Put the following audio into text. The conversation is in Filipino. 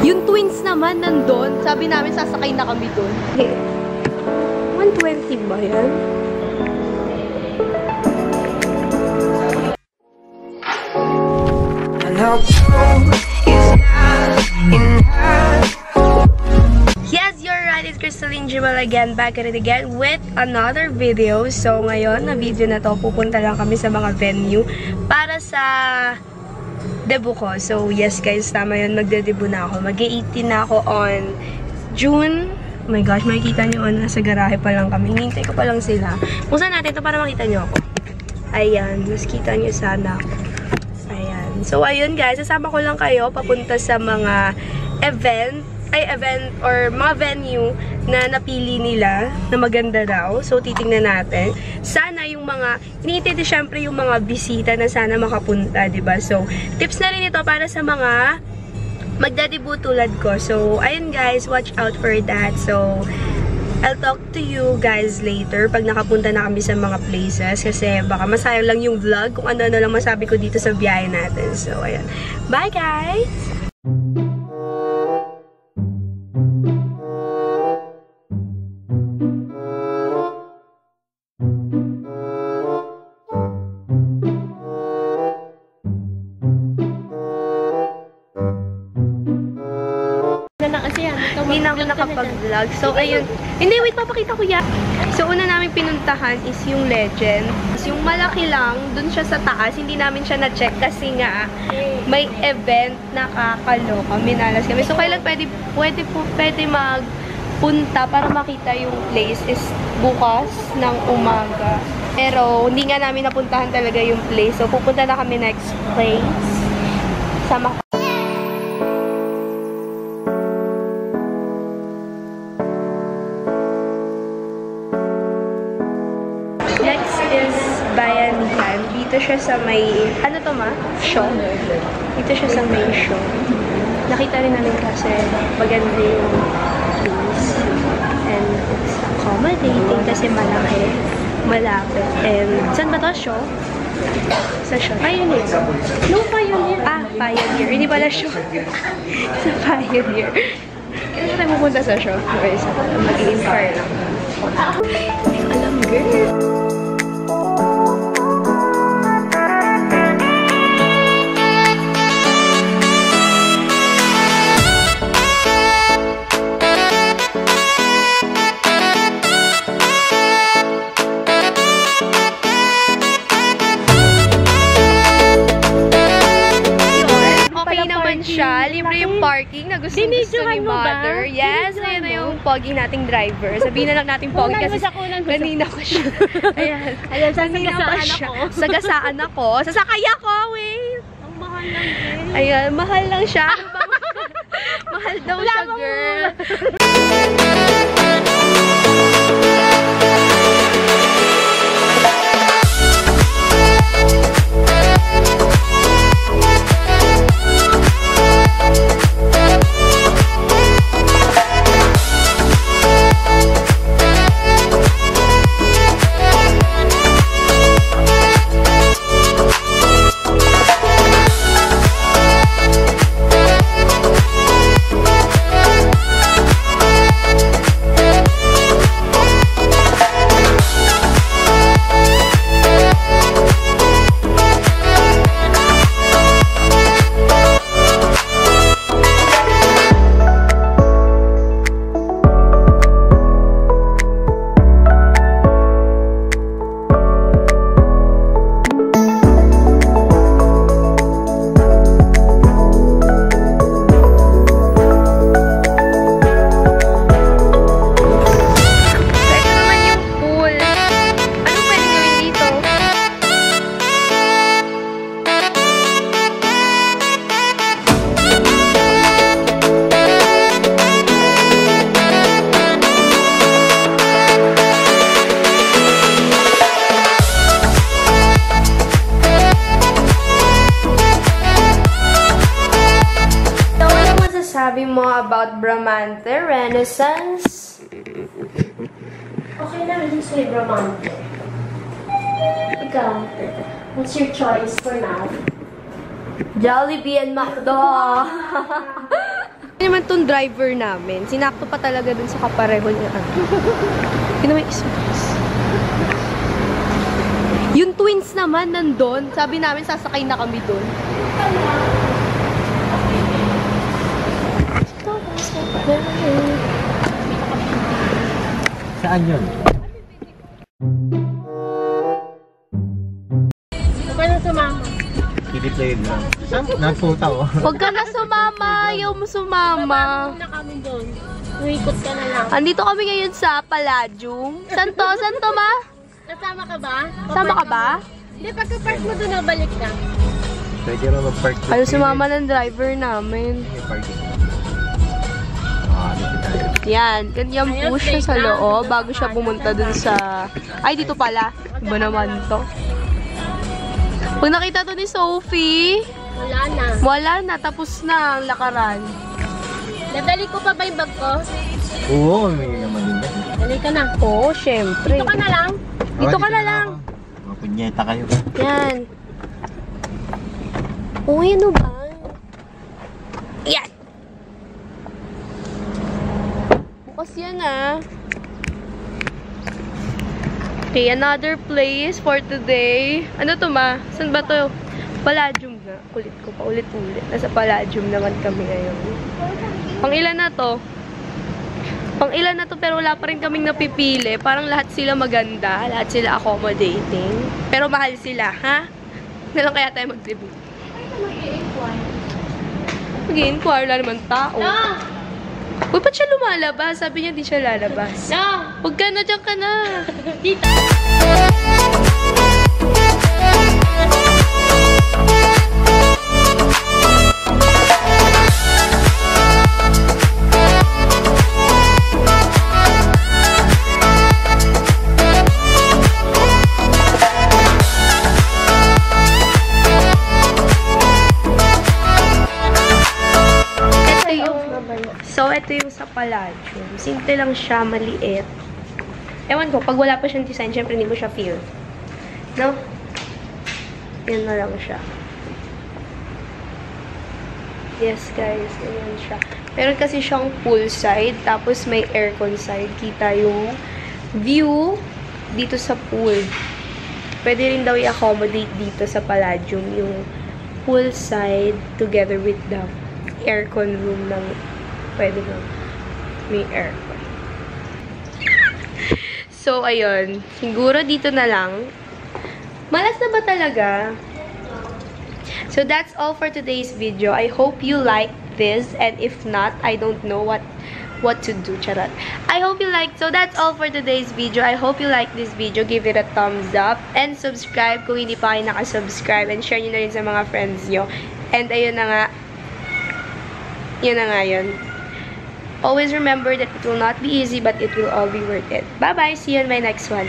Yung twins naman nandun. Sabi namin sasakay na kami dun. Okay. 120 ba yan? Yes, you're right. It's Crystalline Jimal again, back at it again with another video. So, ngayon, na video na to, pupunta lang kami sa mga venue para sa debut ko. So, yes guys, tama yun. Magde-debut na ako. Mag-18 na ako on June. Oh my gosh, makikita nyo, nasa garahe pa lang kami. Hinintay ko pa lang sila. Pusan natin ito para makita nyo ako. Ayan, mas kita nyo sana ako. Ayan. So, ayun guys, sasama ko lang kayo papunta sa mga event or mga venue na napili nila na maganda daw. So, titingnan natin. Sana yung mga, iniintindi syempre yung mga bisita na sana makapunta, diba? So, tips na rin ito para sa mga magdadebut tulad ko. So, ayun guys, watch out for that. So, I'll talk to you guys later pag nakapunta na kami sa mga places kasi baka masayang lang yung vlog kung ano-ano lang masabi ko dito sa biyahe natin. So, ayun. Bye guys! Hindi na ako nakapag-vlog. So, ayun. Hindi, wait, papakita ko yan. So, una namin pinuntahan is yung Legend. Yung malaki lang, dun siya sa taas. Hindi namin siya na-check kasi nga may event na kakaloka. Minalas kami. So, kailan pwede magpunta para makita yung place is bukas ng umaga. Pero, hindi nga namin napuntahan talaga yung place. So, pupunta na kami next place. Sama ko. Bayanihan. Dito siya sa may, ano to ma? Show. Dito siya sa may show. Nakita rin namin kasi maganda yung place. And it's accommodating kasi malaki, malapit. And, saan ba to? Show? Sa show. Pioneer. No, Pioneer. Ah, Pioneer. Hindi pala show. Sa Pioneer. Kaya tayo pupunta sa show. Okay, so, mag-i-inspire lang. Hindi ko alam, girl. Libre yung parking na gusto ni mother. Yes, ayun na yung pogi nating driver. Sabihin na lang nating pogi kasi kanina ko siya. Ayan. Ayan, sagasaan ako. Sasakay ako, wait. Ang mahal lang din. Ayan, mahal lang siya. Mahal daw siya, girl. Sabi mo about Bramante Renaissance? Okay lang din sa'yo, Bramante. Ikaw, what's your choice for now? Jollibee and McDo! Ano naman tong driver namin. Sinakto pa talaga dun sa kapareho niya. Yun naman ismas. Yung twins naman nandun. Sabi namin sasakay na kami dun. Saan yun? Huwag ka na sumama. Piniplayin lang. Nagputa oh. Huwag ka na sumama. Ayaw mo sumama. Bababa na kami doon. Uikot ka na lang. Andito kami ngayon sa Palladium. Santo, Santo ma? Nasama ka ba? Sama ka ba? Hindi, pagka-park mo doon, balik na. Pwede rin mag-park. Ayaw sumama ng driver namin. May parking. Dito tayo. Yan, ganyan po siya sa loob bago siya pumunta dun sa... Ay, dito pala. Iba naman to. Pag nakita to ni Sophie, Wala na. wala na. Tapos na ang lakaran. Nadali ko pa ba yung bag ko? Oo, may naman din yan. Dali ka na. Oo, syempre. Dito ka na lang. Dito ka na lang. Mga punyeta kayo. Yan. Uy, ano ba? Yan. Bukas yan ah. Okay, another place for today. Ano to ma? Saan ba to? Palladium na. Kulit ko pa ulit-ulit. Nasa Palladium naman kami ngayon. Pang ilan na to? Pang ilan na to pero wala pa rin kaming napipili. Parang lahat sila maganda. Lahat sila accommodating. Pero mahal sila, ha? Na lang kaya tayo mag-debut. Mag-i-inquire lang naman tao. No! Uy, ba't siya lumalabas? Sabi niya di siya lalabas. No! Huwag ka na, dyan ka na. Dito! So, ito yung sa Palladium. Simple lang siya, maliit. Ewan ko, pag wala pa siyang design, syempre hindi mo siya feel. No? Yan na lang siya. Yes, guys. Ganyan siya. Meron kasi siyang poolside, tapos may aircon side. Kita yung view dito sa pool. Pwede rin daw i-accommodate dito sa Palladium yung poolside together with the aircon room ng pwede nga may aircon. So, ayun. Siguro dito na lang. Malas na ba talaga? So, that's all for today's video. I hope you liked this. And if not, I don't know what to do. Charot. I hope you liked. So, that's all for today's video. I hope you liked this video. Give it a thumbs up. And subscribe kung hindi pa kayo nakasubscribe. And share nyo na rin sa mga friends nyo. And ayun na nga. Yun na nga yun. Always remember that it will not be easy, but it will all be worth it. Bye-bye! See you in my next one.